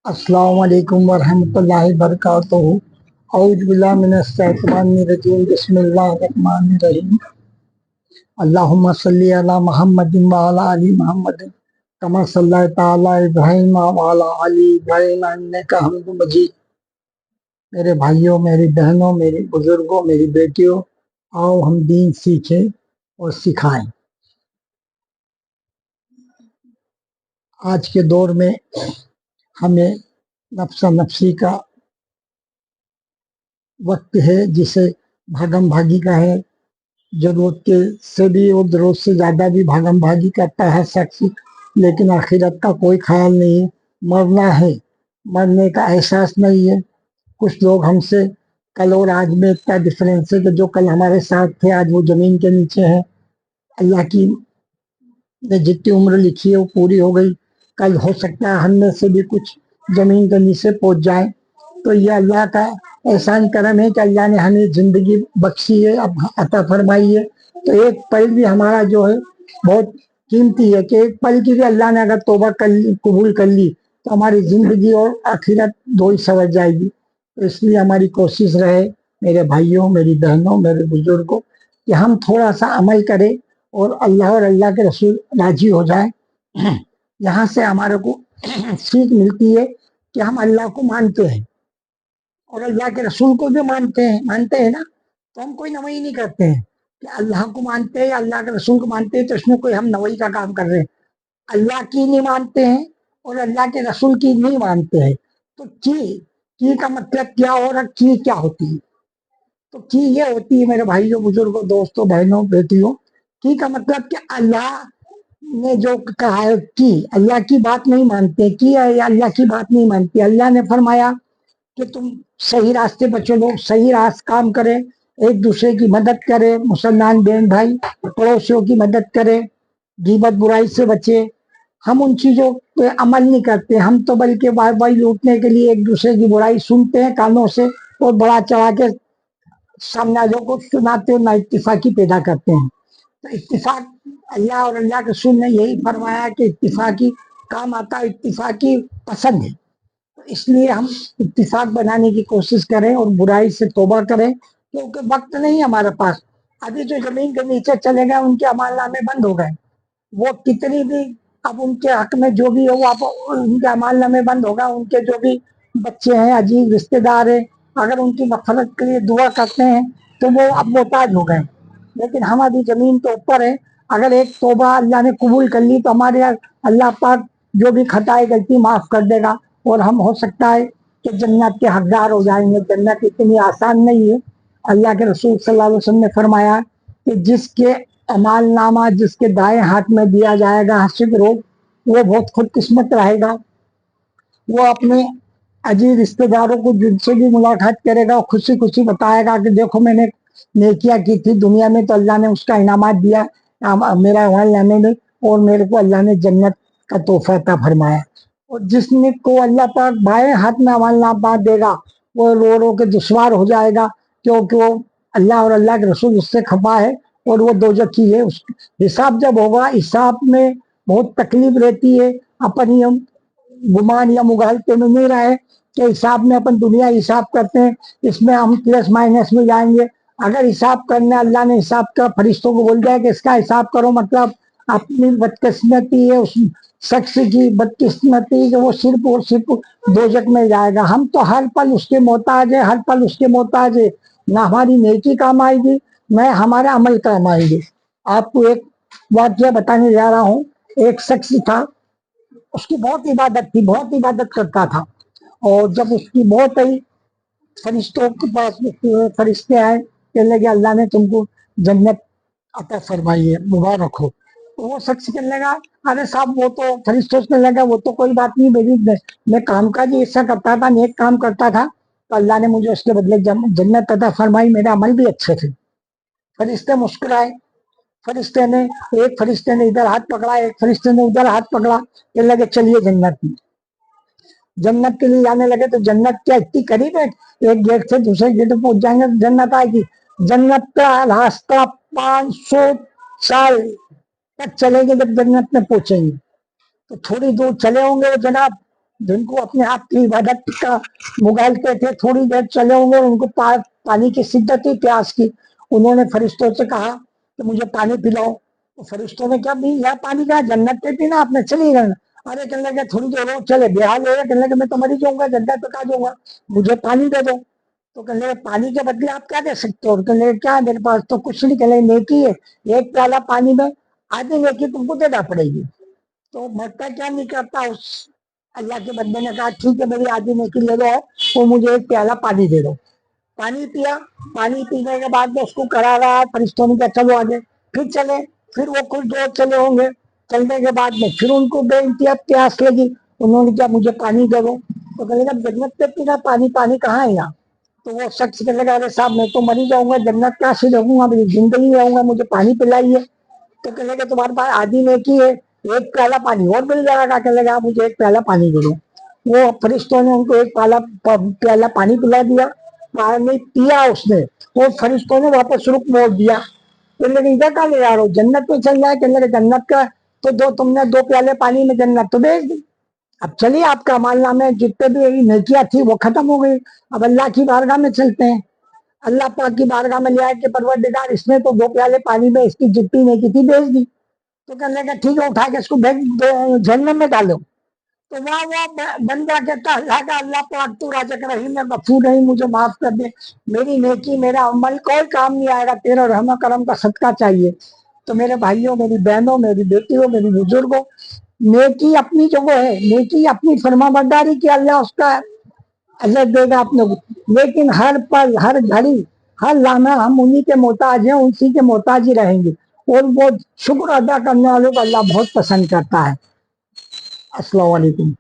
अस्सलाम वालेकुम वरहमतुल्लाहि वबरकातुहू। औज़ु बिल्लाहि मिनश शैतानिर रजीम। बिस्मिल्लाहिर रहमानिर रहीम। अल्लाहुम्मा सल्लि अला मुहम्मदिन व अला आलि मुहम्मदिन कमा सल्लैता अला इब्राहीम व अला आलि इब्राहीम इन्नका हमीदुम मजीद। मेरे भाइयों, मेरी बहनों, मेरी बुजुर्गों, मेरी बेटियों, आओ हम दीन सीखें और सिखाएं। आज के दौर में हमें नफ्सा नफ्सी का वक्त है, जिसे भागम भागी का है। जरूरत के से भी और जरूरत से ज्यादा भी भागम भागी करता है शख्स, लेकिन आखिरत का कोई ख्याल नहीं है। मरना है, मरने का एहसास नहीं है। कुछ लोग हमसे कल और आज में इतना डिफरेंस है कि जो कल हमारे साथ थे आज वो जमीन के नीचे है। अल्लाह की ने जितनी उम्र लिखी है वो पूरी हो गई। कल हो सकता है हम में से भी कुछ जमीन के नीचे पहुंच जाए। तो ये अल्लाह का एहसान करम है कि अल्लाह ने हमें जिंदगी बख्शी है, अब अता फरमाई है। तो एक पल भी हमारा जो है बहुत कीमती है कि एक पल की भी अल्लाह ने अगर तौबा कर ली, कबूल कर ली, तो हमारी जिंदगी और आखिरत दो ही सवर जाएगी। तो इसलिए हमारी कोशिश रहे, मेरे भाइयों, मेरी बहनों, मेरे बुजुर्गों, कि हम थोड़ा सा अमल करें और अल्लाह के रसूल राजी हो जाए। यहाँ से हमारे को सीख मिलती है कि हम अल्लाह को मानते हैं और अल्लाह के रसूल को भी मानते हैं ना। तो हम कोई नवाई नहीं करते हैं कि अल्लाह को मानते हैं, अल्लाह के रसूल को मानते हैं तो इसमें कोई हम नवाई का काम कर रहे हैं। अल्लाह की नहीं मानते हैं और अल्लाह के रसूल की नहीं मानते हैं। तो की का मतलब क्या हो रहा, की क्या होती है? तो की ये होती है मेरे भाइयों, बुजुर्गों, दोस्तों, बहनों, बेटियों, की का मतलब कि अल्लाह ने जो कहा है, की अल्लाह की बात नहीं मानते, की है या अल्लाह की बात नहीं मानती। अल्लाह ने फरमाया कि तुम सही रास्ते पर चलो, सही रास्ते काम करें, एक दूसरे की मदद करें, मुसलमान बहन भाई पड़ोसियों की मदद करें, गीबत बुराई से बचे। हम उन चीजों पे अमल नहीं करते, हम तो बल्कि वाई वाई लूटने के लिए एक दूसरे की बुराई सुनते हैं कानों से और बड़ा चढ़ा के सामने वालों को सुनाते ना इत्तेफाकी पैदा करते हैं। तो इत्तेफाक अल्लाह और अल्लाह के रसूल ने यही फरमाया कि इत्तेफाकी काम आता है, इत्तेफाकी पसंद है। तो इसलिए हम इत्तेफाक बनाने की कोशिश करें और बुराई से तौबा करें, क्योंकि वक्त नहीं है हमारे पास। अभी जो जमीन के नीचे चले गए उनके अमालनामे बंद हो गए। वो कितनी भी अब उनके हक में जो भी हो वो आप उनके अमालनामे बंद होगा। उनके जो भी बच्चे हैं, अजीज रिश्तेदार है, अगर उनकी मफरत के लिए दुआ करते हैं तो वो अब मोहताज हो गए। लेकिन हम अभी जमीन के ऊपर है। अगर एक तौबा अल्लाह ने कबूल कर ली तो हमारे अल्लाह पाक जो भी खताएं गलती माफ कर देगा और हम हो सकता है कि जन्नत के हकदार हो जाएंगे। जन्नत इतनी आसान नहीं है। अल्लाह के रसूल सल्लल्लाहु अलैहि वसल्लम ने फरमाया कि जिसके अमालनामा जिसके दाएं हाथ में दिया जाएगा हसीब रोग, वो बहुत खुदकिस्मत रहेगा। वो अपने अजीज रिश्तेदारों को जिनसे भी मुलाकात करेगा खुशी खुशी बताएगा कि देखो मैंने नेकियां की थी दुनिया में तो अल्लाह ने उसका इनामात दिया मेरा अमालनामे में, और मेरे को अल्लाह ने जन्नत का तोहफा अता फरमाया। और जिसने को अल्लाह पाक बाएं हाथ में अमालनामा देगा वो रो रो के दुश्वार हो जाएगा, क्योंकि वो अल्लाह और अल्लाह के रसूल उससे खफा है और वो दोजखी है। उस हिसाब जब होगा, हिसाब में बहुत तकलीफ रहती है। अपन ये गुमान या मुगालते में नहीं रहे कि हिसाब में अपन दुनिया हिसाब करते हैं, इसमें हम प्लस माइनस में जाएंगे। अगर हिसाब करना अल्लाह ने हिसाब का फरिश्तों को बोल दिया कि इसका हिसाब करो, मतलब अपनी बदकिस्मती है उस शख्स की बदकिस्मती कि वो सिर्फ और सिर्फ दोजक में जाएगा। हम तो हर पल उसके मोहताज है, हर पल उसके मोहताज है। ना हमारी नेकी काम आएगी न हमारा अमल काम आएगी। आपको एक वाक्य बताने जा रहा हूँ। एक शख्स था, उसकी बहुत इबादत थी, बहुत इबादत करता था। और जब उसकी मौत आई, फरिश्तों के पास फरिश्ते आए, कहने लगे अल्लाह ने तुमको जन्नत अता फरमाई है, मुबारक हो। तो वो शख्स कहने लगा अरे साहब वो तो फरिश्तों से लगा, वो तो कोई बात नहीं, मेरी मैं काम काज ऐसा करता था, नेक काम करता था, तो अल्लाह ने मुझे उसके बदले जन्नत अता फरमाई, मेरे अमल भी अच्छे थे। फरिश्ते मुस्कुराए। फरिश्ते ने एक फरिश्ते ने इधर हाथ पकड़ा, एक फरिश्ते ने उधर हाथ पकड़ा, कहने लगे चलिए जन्नत में। जन्नत के लिए जाने लगे तो जन्नत क्या इतनी करीब है, एक गेट से दूसरे गेट पे पहुंच जाएंगे तो जन्नत आएगी। जन्नत का रास्ता 500 साल तक चलेंगे, जब जन्नत में पहुंचेंगे। तो थोड़ी दूर चले होंगे वो जनाब, जिनको अपने आप की इबादत का मुगालते थे, थोड़ी देर चले होंगे, उनको पानी की शिद्दत थी प्यास की, उन्होंने फरिश्तों से कहा कि मुझे पानी पिलाओ। तो फरिश्तों ने क्या भी यह पानी का जन्नत पे पीना, आपने चली गए। अरे कहने लगे थोड़ी देर और चले, बेहाल हो गए, कहने लगे मैं तो मरी जाऊंगा, जन्नत पे कहा जाऊंगा, मुझे पानी दे दो। तो कहने लगे पानी के बदले आप क्या दे सकते हो? कहने लगे क्या, मेरे पास तो कुछ नहीं। कहने लगे नेकी है, एक प्याला पानी में आधी नेकी तुमको देना पड़ेगी। तो मरता क्या नहीं करता, उस अल्लाह के बंदे ने कहा ठीक है मेरी आधी नेकी ले लो, वो मुझे एक प्याला पानी दे दो। पानी पिया, पानी पीने के बाद में उसको करा रहा, फरिश्तों ने कहा चलो आगे, फिर चले, फिर वो कुछ दूर चले होंगे, चलने के बाद में फिर उनको बेइंतहा प्यास लगी, उन्होंने कहा मुझे पानी दे दो। तो कहने लगा जन्नत पे पीना पानी, पानी कहाँ है यहाँ? तो वो शख्स कहने लगा अरे साहब मैं तो मरी जाऊंगा, जन्नत कहाँ से रहूंगा, मेरी जिंदगी में रहूंगा, मुझे पानी पिलाइए। तो कहने लगे तुम्हारे पास आधी नेकी है, एक प्याला पानी और मिल जाएगा। कहने लगा मुझे एक प्याला पानी दे दो। वो फरिश्तों ने उनको एक प्याला पानी पिला दिया, पानी पिया उसने, वो फरिश्तों ने वापस रुख मोड़ दिया। कहने लगे इधर कहाँ ले जा रहे हो, जन्नत में चल जाए। कहने लगे जन्नत का तो दो, तुमने दो प्याले पानी में जन्नत तो भेज दी, अब चलिए आपका अमालनामे जितने भी नेकियां थी वो खत्म हो गई, अब अल्लाह की बारगाह में चलते हैं। अल्लाह पाक की बारगाह में ले आए कि परवरदिगार इसने तो दो प्याले पानी में इसकी जितनी नेकी थी भेज दी। तो कहने लगा ठीक है उठा के इसको जहन्नम में डालो। तो वहां वो बंदा कहता अल्लाह का, अल्लाह पाक तू राज़िक रहीम है, गफूर रहीम, मुझे माफ कर दे, मेरी नेकी मेरा अमल कोई काम नहीं आएगा, तेरा रहम करम का सदका चाहिए। तो मेरे भाइयों, मेरी बहनों, मेरी बेटियों, मेरी बुजुर्गों, नेकी अपनी जगह है, नेकी अपनी फरमाबरदारी की अल्लाह उसका अजर देगा अपने को, लेकिन हर पल हर घड़ी हर लाना हम उन्हीं के मोहताज हैं, उसी के मोहताज ही रहेंगे, और वो शुक्र अदा करने वालों को अल्लाह बहुत पसंद करता है। अस्सलाम वालेकुम।